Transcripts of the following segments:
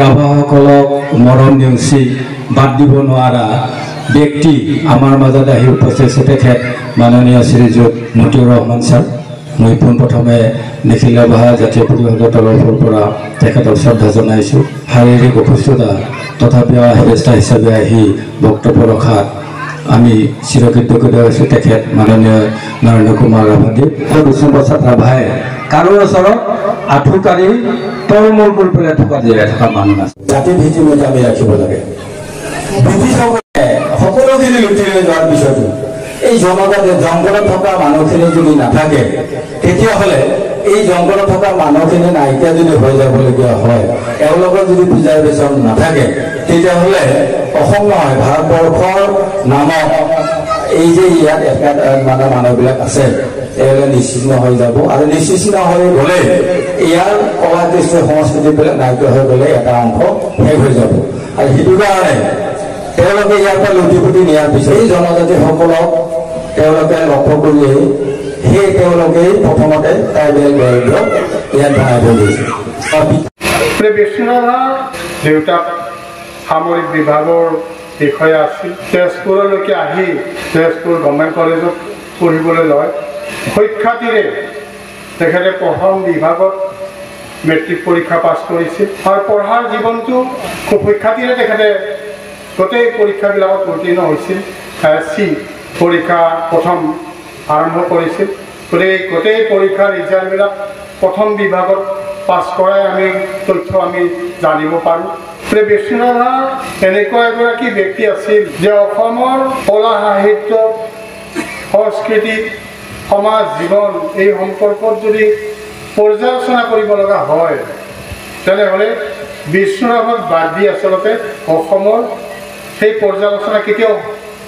ৰাভাসকলক মৰম নেওচি বাদ দিব নোৱাৰা ব্যক্তি আমাৰ মাজত আহি উপস্থিত আছে তেখেত মাননীয় শ্ৰীযুত মতিউৰ ৰহমান ছাৰ। মই পোনপ্ৰথমে নিখিল ৰাভা জাতীয় পৰিষদৰ তৰফৰ পৰা তেখেতক শ্ৰদ্ধা জনাইছোঁ। শাৰীৰিক অসুস্থতা তথাপিও হেৰেষ্টা হিচাপে আহি বক্তব্য ৰখাত আমি চিৰকৃতজ্ঞ হৈছোঁ তেখেত মাননীয় নৰেন্দ্ৰ কুমাৰ ৰাভাদেৱ। বিষ্ণুপ্ৰসাদ ৰাভাই কাৰো ওচৰত আঁঠু কাঢ়ি তলমূল কৰি পেলাই জীয়াই থকা মানুহ আছে। জাতি ভেটি মতে আমি ৰাখিব লাগে। ব্ৰিটিছসকলে সকলোখিনি লুটি লৈ যোৱাৰ পিছতো এই জনজাতি জংঘলত থকা মানুহখিনি যদি নাথাকে তেতিয়াহ'লে এই জংঘলত থকা মানুহখিনি নাইকিয়া যদি হৈ যাবলগীয়া হয়, এওঁলোকৰ যদি প্ৰিজাৰ্ভেশ্যন নাথাকে তেতিয়াহ'লে অসম নহয় ভাৰতবৰ্ষৰ নামত এই যে ইয়াত মানে মানুহবিলাক আছে এওঁলোকে নিশ্চিহ্ন হৈ যাব। আৰু নিশ্চিহ্ন হৈ গ'লে ইয়াৰ কলা কৃষ্টি সংস্কৃতিবিলাক নাইকিয়া হৈ গ'লে এটা অংশ শেষ হৈ যাব। আৰু সেইটো কাৰণে তেওঁলোকে ইয়াৰ পৰা লুটি পুটি নিয়াৰ পিছত এই জনজাতিসকলক তেওঁলোকে লক্ষ্য কৰি সেই তেওঁলোকেই প্ৰথমতে ট্ৰাইবেল বেল্টক ইয়াত বনাই থৈ দিছে। বিষ্ণুৰাভা দেউতাক সামৰিক বিভাগৰ বিষয়া আছিল। তেজপুৰলৈকে আহি তেজপুৰ গভৰ্ণমেণ্ট কলেজত পঢ়িবলৈ লয়। সুখ্যাতিৰে তেখেতে প্ৰথম বিভাগত মেট্ৰিক পৰীক্ষা পাছ কৰিছিল আৰু পঢ়াৰ জীৱনটো খুব সুখ্যাতিৰে তেখেতে গোটেই পৰীক্ষাবিলাকত উত্তীৰ্ণ হৈছিল। চি পৰীক্ষা প্ৰথম আৰম্ভ কৰিছিল। গতিকে গোটেই পৰীক্ষাৰ ৰিজাল্টবিলাক প্ৰথম বিভাগত পাছ কৰাই আমি তথ্য আমি জানিব পাৰোঁ। বিষ্ণুৰাভা এনেকুৱা এগৰাকী ব্যক্তি আছিল যে অসমৰ কলা সাহিত্য সংস্কৃতি সমাজ জীৱন এই সম্পৰ্কত যদি পৰ্যালোচনা কৰিব লগা হয় তেনেহ'লে বিষ্ণুৰাভাক বাদ দি আচলতে অসমৰ সেই পৰ্যালোচনা কেতিয়াও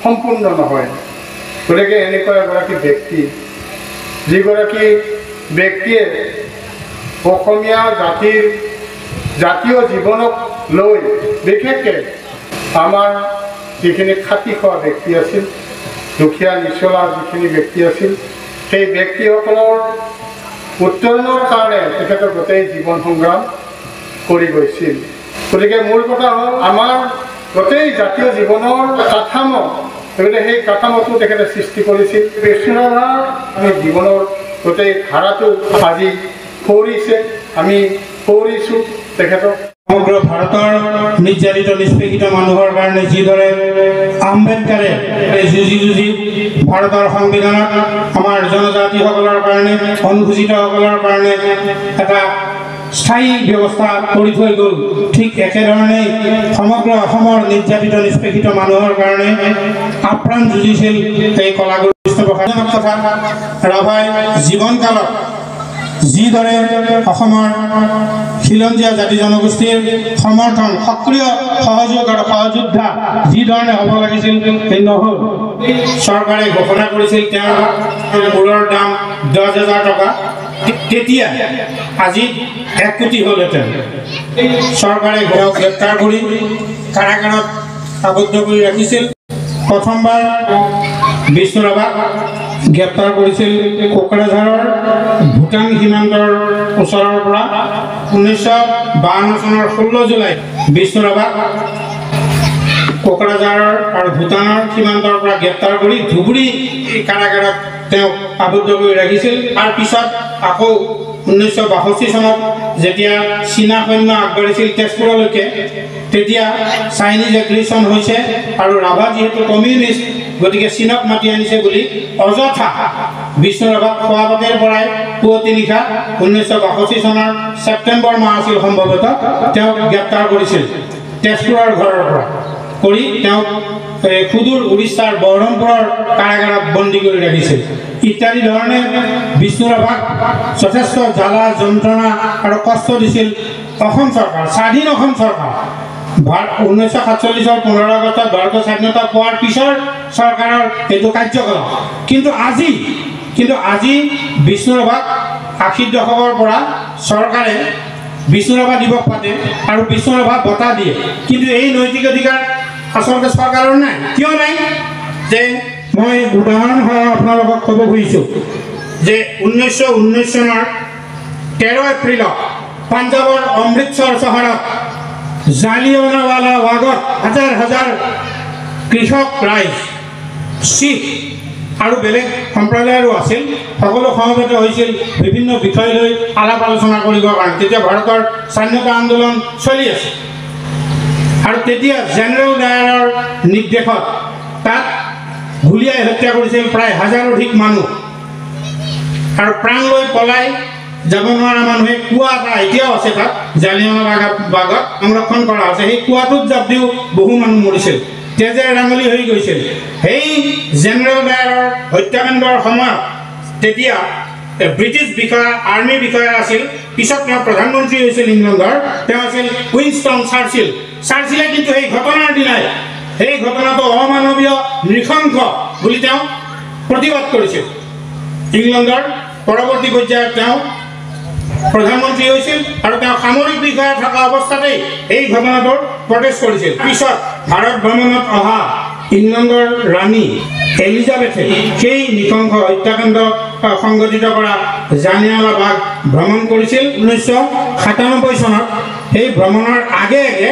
সম্পূৰ্ণ নহয়। গতিকে এনেকুৱা এগৰাকী ব্যক্তি যিগৰাকী ব্যক্তিয়ে অসমীয়া জাতীয় জীৱনক লৈ বিশেষকৈ আমাৰ যিখিনি খাতি খোৱা ব্যক্তি আছিল, দুখীয়া নিচলা যিখিনি ব্যক্তি আছিল, সেই ব্যক্তিসকলৰ উত্তৰণৰ কাৰণে তেখেতে গোটেই জীৱন সংগ্ৰাম কৰি গৈছিল। গতিকে মূল কথা হ'ল আমাৰ গোটেই জাতীয় জীৱনৰ কাঠামো, গতিকে সেই কাঠামোটো তেখেতে সৃষ্টি কৰিছিল। বিষ্ণুৰাভা আমি জীৱনৰ গোটেই ধাৰাটো আজি সোঁৱৰিছে, আমি সোঁৱৰিছোঁ তেখেতক। সমগ্ৰ ভাৰতৰ নিৰ্যাতিত নিষ্পেষিত মানুহৰ কাৰণে যিদৰে আম্বেদকাৰে যুঁজি ভাৰতৰ সংবিধানত আমাৰ জনজাতিসকলৰ কাৰণে অনুসূচিতসকলৰ কাৰণে এটা স্থায়ী ব্যৱস্থা কৰি থৈ গ'ল, ঠিক একেধৰণেই সমগ্ৰ অসমৰ নিৰ্যাতিত নিষ্পেষিত মানুহৰ কাৰণে আপ্ৰাণ যুঁজিছিল এই কলাগুৰু বিষ্ণুপ্ৰসাদ তথা ৰাভাই জীৱনকালত যিদৰে অসমৰ খিলঞ্জীয়া জাতি জনগোষ্ঠীৰ সমৰ্থন সক্ৰিয় সহযোগ আৰু সহযোদ্ধা যিধৰণে হ'ব লাগিছিল সেই নহ'ল। চৰকাৰে ঘোষণা কৰিছিল তেওঁৰ মূৰৰ দাম 10,000 টকা, তেতিয়া আজি 1 কোটি হ'লহেঁতেন। চৰকাৰে তেওঁক গ্ৰেপ্তাৰ কৰি কাৰাগাৰত আবদ্ধ কৰি ৰাখিছিল। প্ৰথমবাৰ বিষ্ণুৰাভাক গ্ৰেপ্তাৰ কৰিছিল কোকৰাঝাৰৰ ভূটান সীমান্তৰ ওচৰৰ পৰা। 1952 চনৰ 16 জুলাইত বিষ্ণুৰাভাক কোকৰাঝাৰৰ আৰু ভূটানৰ সীমান্তৰ পৰা গ্ৰেপ্তাৰ কৰি ধুবুৰী কাৰাগাৰত তেওঁক আবদ্ধ কৰি ৰাখিছিল। তাৰ পিছত আকৌ 1962 চনত যেতিয়া চীনা সৈন্য আগবাঢ়িছিল তেজপুৰলৈকে, তেতিয়া চাইনিজ এগ্ৰেশ্যন হৈছে আৰু ৰাভা যিহেতু কমিউনিষ্ট, গতিকে চীনক মাতি আনিছে বুলি অযথা বিষ্ণুৰাভাক খোৱাপাতিৰ পৰাই পুৱতি নিশা 1962 চনৰ ছেপ্টেম্বৰ মাহ আছিল সম্ভৱতঃ তেওঁক গ্ৰেপ্তাৰ কৰিছিল তেজপুৰৰ ঘৰৰ পৰা কৰি তেওঁক সুদূৰ উৰিষ্যাৰ বহৰমপুৰৰ কাৰাগাৰত বন্দী কৰি ৰাখিছিল। ইত্যাদি ধৰণে বিষ্ণুৰাভাক যথেষ্ট জ্বালা যন্ত্ৰণা আৰু কষ্ট দিছিল অসম চৰকাৰ, স্বাধীন অসম চৰকাৰ। 1947 15 আগষ্টত ভাৰতৰ স্বাধীনতা পোৱাৰ পিছৰ চৰকাৰৰ এইটো কাৰ্যকলাপ। কিন্তু আজি বিষ্ণুৰাভাক 80 দশকৰ পৰা চৰকাৰে বিষ্ণুৰাভা দিৱস পাতে আৰু বিষ্ণুৰাভা বঁটা দিয়ে, কিন্তু এই নৈতিক অধিকাৰ আচলতে চৰকাৰৰ নাই। কিয় নাই? যে মই উদাহৰণসহ আপোনালোকক ক'ব খুজিছোঁ যে 1919 চনৰ 13 এপ্ৰিলত পাঞ্জাৱৰ অমৃতসৰ চহৰত জালিয়ানৱালা বাগত হাজাৰ হাজাৰ কৃষক ৰাইজ, শিখ আৰু বেলেগ সম্প্ৰদায়ৰো আছিল, সকলো সমবেত হৈছিল বিভিন্ন বিষয় লৈ আলাপ আলোচনা কৰিবৰ কাৰণে। তেতিয়া ভাৰতৰ স্বাধীনতা আন্দোলন চলি আছে আৰু তেতিয়া জেনেৰেল ডায়াৰৰ নিৰ্দেশত তাত গুলীয়াই হত্যা কৰিছিল প্ৰায় 1000 অধিক মানুহ। আৰু প্ৰাণ লৈ পলাই যাব নোৱাৰা মানুহে কুঁৱা এটা এতিয়াও আছে, তাত জালিয়ানৱালা বাগত সংৰক্ষণ কৰা আছে। সেই কুঁৱাটোত জাপ দিও বহু মানুহ মৰিছিল, তেজেৰে ৰাঙলী হৈ গৈছিল। সেই জেনেৰেল ডায়াৰৰ হত্যাকাণ্ডৰ সময়ত তেতিয়া ব্ৰিটিছ বিষয়া, আৰ্মি বিষয়া আছিল, পিছত তেওঁ প্ৰধানমন্ত্ৰী হৈছিল ইংলেণ্ডৰ, তেওঁ আছিল উইনষ্টন চাৰ্চিল। চাৰ্চিলে কিন্তু সেই ঘটনাৰ দিনাই সেই ঘটনাটো অমানৱীয়, নৃশংস বুলি তেওঁ প্ৰতিবাদ কৰিছিল। ইংলেণ্ডৰ পৰৱৰ্তী পৰ্যায়ত তেওঁ প্ৰধানমন্ত্ৰী হৈছিল আৰু তেওঁ সামৰিক বিষয়া থকা অৱস্থাতেই এই ঘটনাটোৰ প্ৰটেষ্ট কৰিছিল। পিছত ভাৰত ভ্ৰমণত অহা ইংলেণ্ডৰ ৰাণী এলিজাবেথে সেই নৃশংস হত্যাকাণ্ড সংঘটিত কৰা জালিয়ানৱালা বাগ ভ্ৰমণ কৰিছিল 1997 চনত। সেই ভ্ৰমণৰ আগে আগে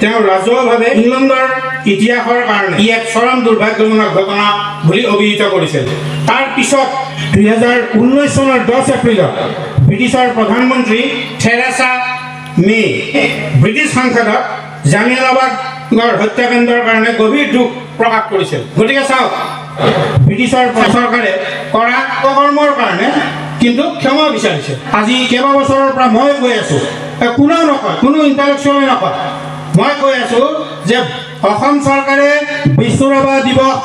তেওঁ ৰাজহুৱাভাৱে ইংলেণ্ডৰ ইতিহাসৰ কাৰণে ই এক চৰম দুৰ্ভাগ্যজনক ঘটনা বুলি অভিহিত কৰিছিল। তাৰ পিছত 2019 চনৰ 10 এপ্ৰিলত ব্ৰিটিছৰ প্ৰধানমন্ত্ৰী থেৰেছা মে ব্ৰিটিছ সংসদত জালিয়ানৱালা বাগৰ হত্যাকাণ্ডৰ কাৰণে গভীৰ দুখ প্ৰকাশ কৰিছিল। গতিকে চাওক, ব্ৰিটিছৰ চৰকাৰে কৰা অকৰ্মৰ কাৰণে কিন্তু ক্ষমা বিচাৰিছে। আজি কেইবা বছৰৰ পৰা মই কৈ আছো, কোনেও নকয়, কোনো ইণ্টেলেকচুৱেলে নকয়, মই কৈ আছো যে অসম চৰকাৰে বিষ্ণুৰাভা দিৱস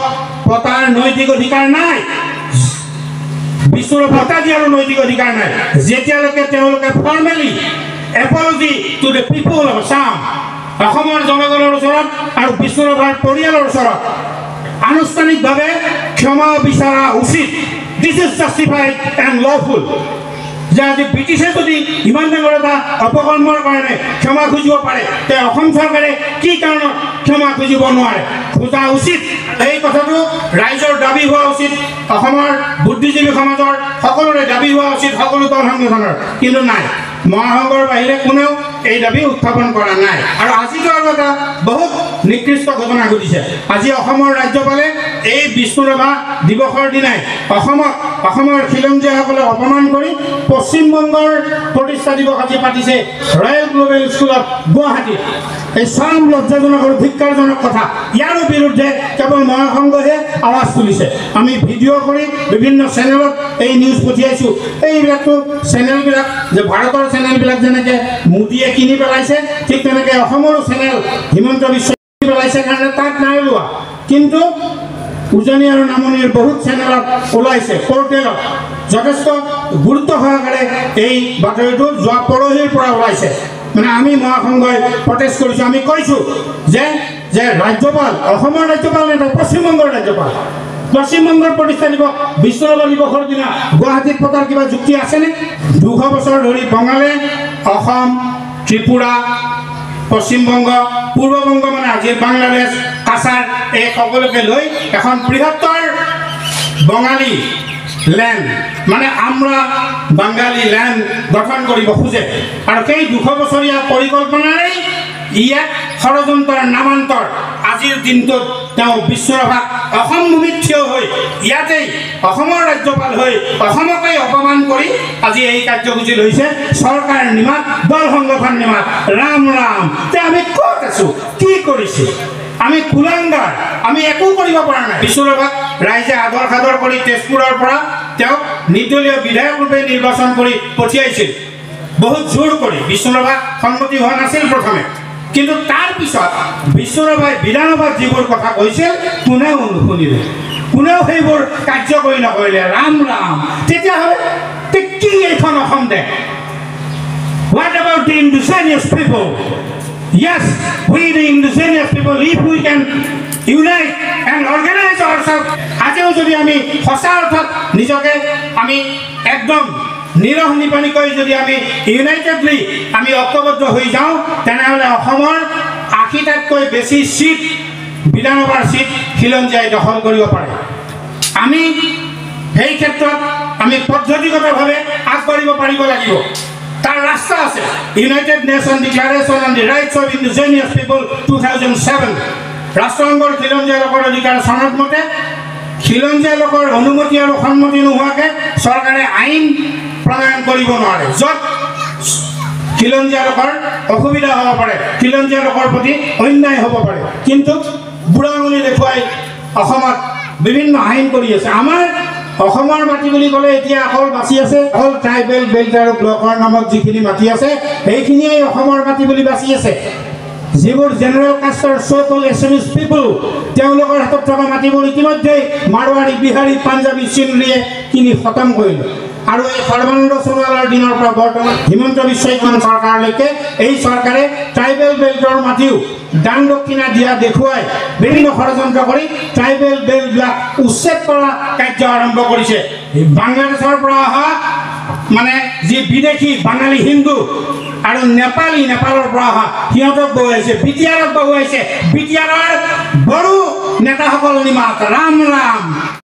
পতাৰ নৈতিক অধিকাৰ নাই, বিষ্ণুৰাভা পতা দিয়াৰো নৈতিক অধিকাৰ নাই, যেতিয়ালৈকে তেওঁলোকে formally apology to the people of Assam, অসমৰ জনগণৰ ওচৰত আৰু বিষ্ণুৰাভাৰ পৰিয়ালৰ ওচৰত আনুষ্ঠানিকভাৱে ক্ষমা বিচৰা উচিত। This is justified and lawful. যে আজি ব্ৰিটিছে যদি ইমান ডাঙৰ এটা অপকৰ্মৰ কাৰণে ক্ষমা খুজিব পাৰে, তে অসম চৰকাৰে কি কাৰণত ক্ষমা খুজিব নোৱাৰে? খোজা উচিত। এই কথাটো ৰাইজৰ দাবী হোৱা উচিত, অসমৰ বুদ্ধিজীৱী সমাজৰ সকলোৰে দাবী হোৱা উচিত, সকলো দল সংগঠনৰ। কিন্তু নাই, মহাসংঘৰ বাহিৰে কোনেও এই দাবী উত্থাপন কৰা নাই। আৰু আজিতো আৰু এটা বহুত নিকৃষ্ট ঘটনা ঘটিছে। আজি অসমৰ ৰাজ্যপালে এই বিষ্ণুৰাভা দিৱসৰ দিনাই অসমৰ খিলঞ্জীয়াসকলক অপমান কৰি পশ্চিমবংগৰ প্ৰতিষ্ঠা দিৱস আজি পাতিছে ৰয়েল গ্লোবেল স্কুলত গুৱাহাটীত। এই চৰম লজ্জাজনক আৰু ধিক্কাৰজনক কথা। ইয়াৰ বিৰুদ্ধে কেৱল মহাসংঘহে আৱাজ তুলিছে। আমি ভিডিঅ' কৰি বিভিন্ন চেনেলত এই নিউজ পঠিয়াইছোঁ। এইবিলাকতো চেনেলবিলাক যে ভাৰতৰ চেনেলবিলাক যেনেকৈ মোদীয়ে কিনি পেলাইছে, ঠিক তেনেকৈ অসমৰো চেনেল হিমন্ত বিশ্ব পেলাইছে কাৰণে তাত নাই ওলোৱা। কিন্তু উজনি আৰু নামনিৰ বহুত চেনেলত ওলাইছে, পৰ্টেলত যথেষ্ট গুৰুত্ব সহকাৰে এই বাতৰিটো যোৱা পৰহিৰ পৰা ওলাইছে। মানে আমি মহাসংঘই প্ৰটেষ্ট কৰিছোঁ। আমি কৈছোঁ যে ৰাজ্যপাল, অসমৰ ৰাজ্যপাল নহয়, পশ্চিমবংগৰ ৰাজ্যপাল, পশ্চিমবংগৰ প্ৰতিষ্ঠা দিৱস বিষ্ণুৰাভা দিৱসৰ দিনা গুৱাহাটীত পতাৰ কিবা যুক্তি আছেনে? 200 বছৰ ধৰি বঙালে অসম, ত্ৰিপুৰা, পশ্চিমবংগ, পূৰ্ববংগ মানে আজিৰ বাংলাদেশ, কাছাৰ, এই সকলোকে লৈ এখন বৃহত্তৰ বঙালী ল্যান্ড মানে আমৰা বাঙালি ল্যান্ড গঠন কৰিব খোজে। আৰু সেই 200 বছৰীয়া পৰিকল্পনাৰেই ইয়াক ষড়যন্ত্ৰৰ নামান্তৰ আজিৰ দিনটোত তেওঁ বিষ্ণুৰাভাক অসম ভূমিত থিয় হৈ ইয়াতেই অসমৰ ৰাজ্যপাল হৈ অসমকেই অপমান কৰি আজি এই কাৰ্যসূচী লৈছে। চৰকাৰ নিমাত, দল সংগঠন নিমাত, ৰাম ৰাম। তে আমি ক'ত আছো, কি কৰিছো? আমি কুলাংগাৰ, আমি একো কৰিব পৰা নাই। বিষ্ণুৰাভাক ৰাইজে আদৰ সাদৰ কৰি তেজপুৰৰ পৰা তেওঁক নিৰ্দলীয় বিধায়ক ৰূপে নিৰ্বাচন কৰি পঠিয়াইছিল। বহুত জোৰ কৰি বিষ্ণুৰাভা সন্মতি হোৱা নাছিল প্ৰথমে, কিন্তু তাৰ পিছত বিষ্ণুৰাভাই বিধানসভাত যিবোৰ কথা কৈছিল কোনেও নুশুনিলে, কোনেও সেইবোৰ কাৰ্যকৰী নকৰিলে। ৰাম ৰাম। তেতিয়াহ'লে কি এইখন অসম দেশ? What about the indigenous people? Yes, we the indigenous people, if we can unite and organize ourselves, আজিও যদি আমি সঁচা অৰ্থত নিজকে আমি একদম নিৰহ নিপানীকৈ যদি আমি ইউনাইটেডলি আমি ঐক্যবদ্ধ হৈ যাওঁ, তেনেহ'লে অসমৰ 80টাতকৈ বেছি চিট, বিধানসভাৰ চিট খিলঞ্জীয়াই দখল কৰিব পাৰে। আমি সেই ক্ষেত্ৰত আমি পদ্ধতিগতভাৱে আগবাঢ়িব পাৰিব লাগিব। তাৰ ৰাস্তা আছে united nation declaration on the rights of indigenous people 2007 ৰাষ্ট্ৰসংঘৰ খিলঞ্জীয়া লোকৰ অধিকাৰ চনত মতে খিলঞ্জীয়া লোকৰ অনুমতি আৰু সন্মতি নোহোৱাকৈ চৰকাৰে আইন প্ৰণয়ন কৰিব নোৱাৰে য'ত খিলঞ্জীয়া লোকৰ অসুবিধা হ'ব পাৰে খিলঞ্জীয়া লোকৰ প্ৰতি অন্যায় হ'ব পাৰে কিন্তু বুঢ়াঙুলি দেখুৱাই অসমত বিভিন্ন আইন কৰি আছে আমাৰ অসমৰ মাটি বুলি ক'লে এতিয়া অকল বাছি আছে অকল ট্ৰাইবেল বেল্ট আৰু ব্লকৰ নামত যিখিনি মাটি আছে সেইখিনিয়ে অসমৰ মাটি বুলি বাছি আছে যিবোৰ জেনেৰেল কাষ্টৰ চ' এছামিজ পিপল তেওঁলোকৰ হাতত থকা মাটিবোৰ ইতিমধ্যে মাৰোৱাৰী বিহাৰী পাঞ্জাবী চিন্ধিয়ে কিনি খতম কৰিলে আৰু এই সৰ্বানন্দ সোণোৱালৰ দিনৰ পৰা বৰ্তমান হিমন্ত বিশ্ব শৰ্মা চৰকাৰলৈকে এই চৰকাৰে ট্ৰাইবেল বেল্টৰ মাটিও দান দক্ষিণা দিয়া দেখুৱাই বিভিন্ন ষড়যন্ত্ৰ কৰি ট্ৰাইবেল বেল্টবিলাক উচ্ছেদ কৰা কাৰ্য আৰম্ভ কৰিছে বাংলাদেশৰ পৰা অহা মানে যি বিদেশী বাঙালী হিন্দু আৰু নেপালৰ পৰা অহা সিহঁতক বহুৱাইছে বিটিআৰত বহুৱাইছে বিটিআৰৰ বড়ো নেতাসকল নিমাত ৰাম ৰাম